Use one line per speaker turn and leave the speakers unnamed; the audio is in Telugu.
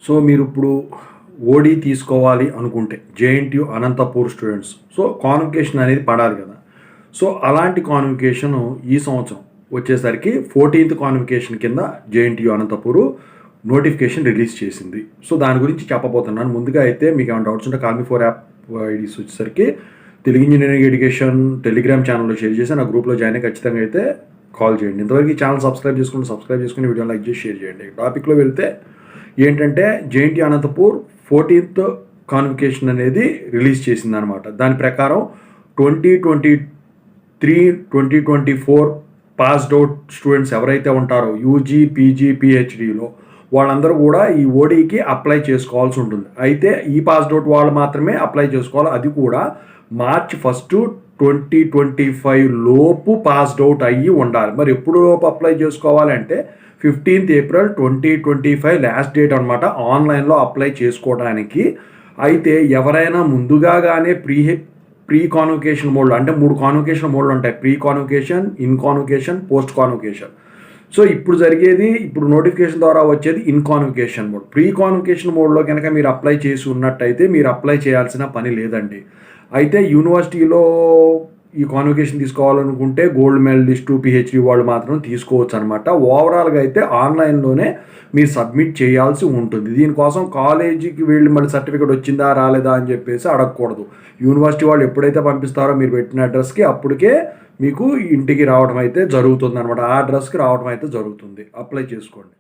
సో మీరు ఇప్పుడు ఓడి తీసుకోవాలి అనుకుంటే JNTU Anantapur students so convocation అనేది పడాలి కదా. సో అలాంటి కాన్వకేషన్ ఈ సంవత్సరం వచ్చేసరికి 14th కాన్వకేషన్ కింద జేఎన్టీయూ అనంతపూర్ నోటిఫికేషన్ రిలీజ్ చేసింది. సో దాని గురించి చెప్పబోతున్నాను. ముందుగా అయితే మీకు ఏమైనా డౌట్స్ ఉంటే కాల్4 యాప్ ఐడీస్ వచ్చేసరికి తెలుగు ఇంజనీరింగ్ ఎడ్యుకేషన్ టెలిగ్రామ్ ఛానల్లో షేర్ చేసి నా గ్రూప్లో జాయిన్ అయ్యి ఖచ్చితంగా అయితే కాల్ చేయండి. ఇంతవరకు ఈ ఛానల్ సబ్స్క్రైబ్ చేసుకుని వీడియో లైక్ చేసి షేర్ చేయండి. టాపిక్లో వెళ్తే ఏంటంటే జేఎన్టీయూ అనంతపూర్ 14th కాన్వకేషన్ అనేది రిలీజ్ చేసిందనమాట. దాని ప్రకారం 2023-2024 పాస్డ్ అవుట్ స్టూడెంట్స్ ఎవరైతే ఉంటారో యూజీ పీజీ పిహెచ్డీలో వాళ్ళందరూ కూడా ఈ ఓడీకి అప్లై చేసుకోవాల్సి ఉంటుంది. అయితే ఈ పాస్డ్ అవుట్ వాళ్ళు మాత్రమే అప్లై చేసుకోవాలి. అది కూడా March 1, 2025 లోపు పాస్డ్ అవుట్ అయ్యి ఉండాలి. మరి ఎప్పుడు లోపు అప్లై చేసుకోవాలంటే 15th April 2025 లాస్ట్ డేట్ అనమాట ఆన్లైన్లో అప్లై చేసుకోవడానికి. అయితే ఎవరైనా ముందుగా కానీ ప్రీ కాన్వకేషన్ మోడ్లో అంటే 3 కాన్వకేషన్ మోడ్లు ఉంటాయి. Pre convocation, in convocation, post convocation. So ఇప్పుడు నోటిఫికేషన్ ద్వారా వచ్చేది in convocation mode. Pre convocation మోడ్లో కనుక మీరు అప్లై చేసి ఉన్నట్టయితే మీరు అప్లై చేయాల్సిన పని లేదండి. అయితే యూనివర్సిటీలో ఈ కాన్వకేషన్ తీసుకోవాలనుకుంటే గోల్డ్ మెడలిస్టు పిహెచ్డీ వాళ్ళు మాత్రం తీసుకోవచ్చు అనమాట. ఓవరాల్గా అయితే ఆన్లైన్లోనే మీరు సబ్మిట్ చేయాల్సి ఉంటుంది. దీనికోసం కాలేజీకి వెళ్ళి మళ్ళీ సర్టిఫికేట్ వచ్చిందా రాలేదా అని చెప్పేసి అడగకూడదు. యూనివర్సిటీ వాళ్ళు ఎప్పుడైతే పంపిస్తారో మీరు పెట్టిన అడ్రస్కి అప్పటికే మీకు ఇంటికి రావడం అయితే జరుగుతుంది అనమాట. ఆ అడ్రస్కి రావడం అయితే జరుగుతుంది. అప్లై చేసుకోండి.